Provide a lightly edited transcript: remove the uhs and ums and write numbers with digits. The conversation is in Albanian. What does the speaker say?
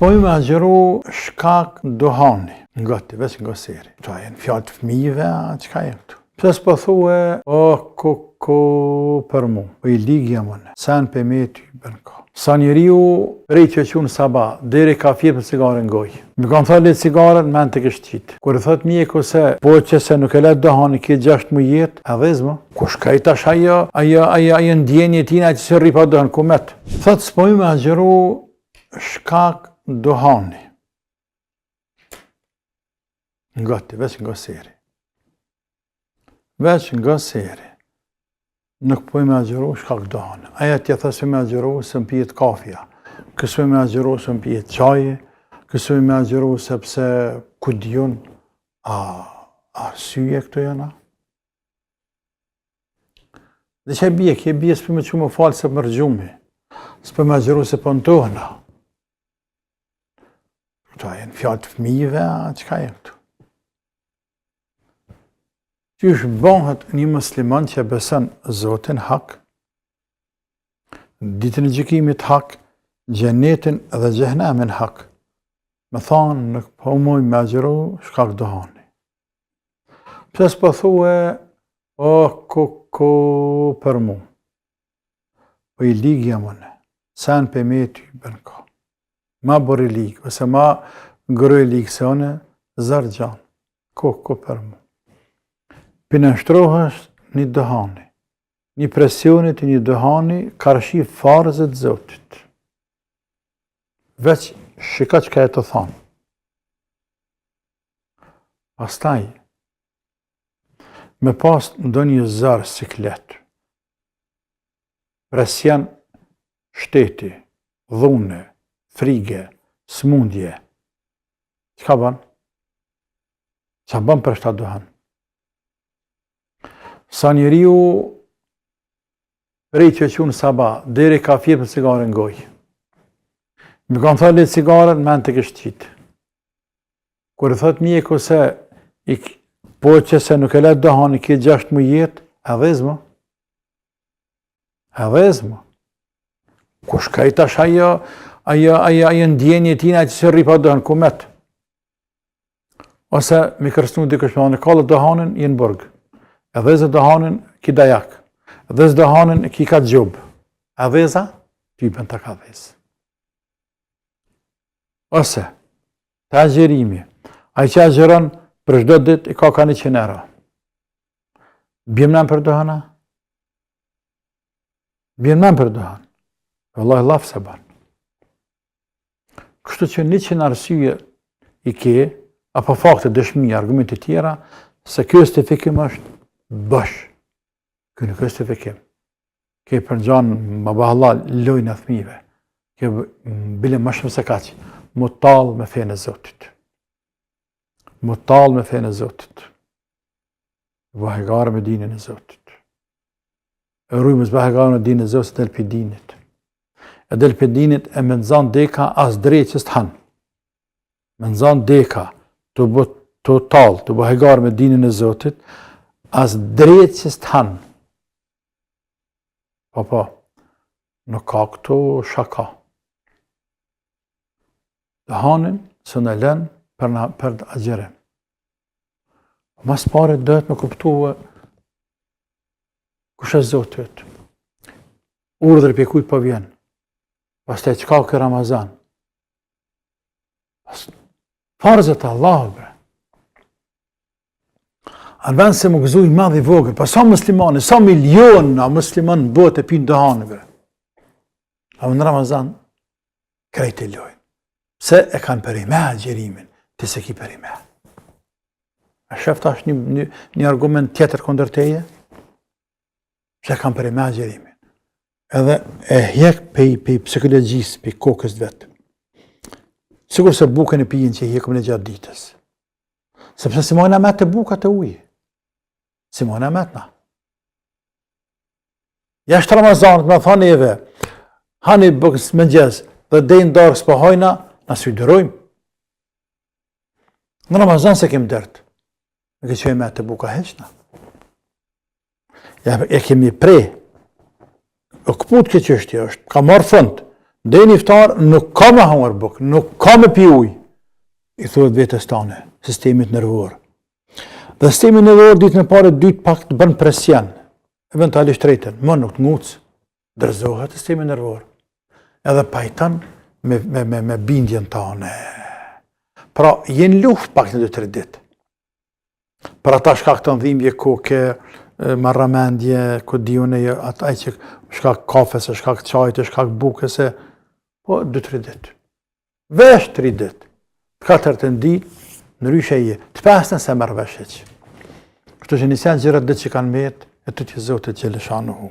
s'po me agjeru shkak dohani, ngati, veç nga seri. Qa jenë fjallë të fëmijëve, qka jenë këtu? Pse s'po thue, ko për mu, o i ligja mëne, sen për me ty bën ka. Sa njeriu prej që qunë sabah, deri ka fjetë për cigare në gojë. Më kanë thënë le cigare në men të kështë qitë. Kur e thot mjeku se, po që se nuk e let dohani ki 6 mu jetë, e dhezma. Kush ka i tash ajo ndjenje tina që se ripa dohani kumet. Thot s'poj me agjeru shkak dohani. Ngati, veç nga seri. Veç nga seri. Nuk poj me agjeru shkak dohani. Aja tja thasë me agjeru se më pijet kafja. Kësë me agjeru se më pijet qaje. Kësë me agjeru sepse ku dion, arsyje këto jena. Dhe që e bje s'pë me që më falë se më rgjumi. S'pë me agjeru se për në tohna. Këto jenë fjallë të fëmijëve, qka jenë këtu? Qysh bëhet një musliman që beson Zotin hak, ditën e gjykimit hak, xhenetin dhe xhehenemin hak. Me thonë nuk po muj me agjeru shkak dohani. Pse s'po thue, ko për mu, o i ligja mëne, sen për me ty bën ka. Ma bori ligë, ose ma ngëroj ligë se one, zërë gjanë, ko për mu. Pinështrohës një dohani, një presionit një dohani karshi farzët Zotit. Veç shika që ka e të thonë. Pastaj, me pas ndo një zarë siklet, presion shteti, dhune, frige, smundje, që ka ban? Që ban për shta dohan? Sa njeriu prej që qunë sabah, deri ka fjetë për cigare në gojë. Më kanë thënë le cigare në men të kështë qitë. Kur e thot mjeku se, po që se nuk e let dohani ki 6 mu jetë, e dhezma. E dhezma. Kush ka i tash ajo ndjenje tina që se ripa dohan kumet. Ose mi kërstunu dikush me anë kallë dohanin, jenë burgë. E dhezë dohanin ki dajak, e dhezë dohanin ki ka gjubë, e dheza, ty bën të ka dhezë. Ose, të agjerimi, a i që agjeron për shdo dit i ka 100 euro. Bjem nën për dohana? Bjem nën për dohana. Vëllaj lafë se banë. Kështu që 100 arsye i ke, apo fakte dëshmi, argumente tjera, se kjo justifikim është bësh, kjo nuk është justifikim. Kjo për gjanë më bahalla lojnë e thmive. Kjo bile më shumë se kaqë. Mu talë me fejnë e Zotit. Mu talë me fejnë e Zotit. Vahegarë me dinin e Zotit. E rujmës vahegarë me dinin e Zotit e del për dinit. E del për dinit e me nëzan deka as drejt që së të hanë. Me nëzan deka të bët total, të vahegarë me dinin e Zotit, as drejt që së të hanë. Po, nuk ka këto shaka. Dohanin së në len për të agjerim. Mas pare dëhet me kuptu kush e Zotit. Urdhër për kujt po vjen. Pastaj çka ka Ramazan. Farzët Allahu bre. Arvan se më gëzuj madh i vogël, pa sa muslimane, sa miliona musliman në botë e pinë dohani bre. A në Ramazan krejt e lojnë. Se e kanë për i me agjerimin, të se ki për i me. A shëftë ashtë një argument tjetër kondër teje? Se kanë për i me agjerimin. Edhe e hjek për psikologjisë, për kokës vetë. Sigur se bukën e pijen që hjekëm në gjatë ditës. Sepse si mojna me të bukat e ujë. Si mojna me të na. Jashtë Ramazanët me thonë eve, hani bukës më gjezë dhe dejnë darës për hojna, na sujderojmë. Në Ramazan se kemë dërtë. Në këtë që e me të buka heqna. E kemi prej. O këput këtë qështje është, ka marë fund, Deri në iftar nuk ka me hangër bukë, nuk ka me pi ujë. I thuhet vetes tane, sistemit nervor. Dhe sistemi nervor ditën e parë dytë pak të bën presion, eventualisht tretën, më nuk të ngucë, dërzohet sistemi nervor. Edhe pajton me bindjen tane. Pra, jenë luft pak në 2-3 ditë. Për ata shkak të ndhimbje koke, marramendje, ku diune, ata që shkak kafes, shkak çajit, shkak bukës, po 2-3 ditë. Vesh 3 ditë. 4 ditë, në rysheje, të 5 se mërë vesh heq. Kështu që një sen gjërat ditë që kanë metë, e të që Zotit Gjeleshanuhu.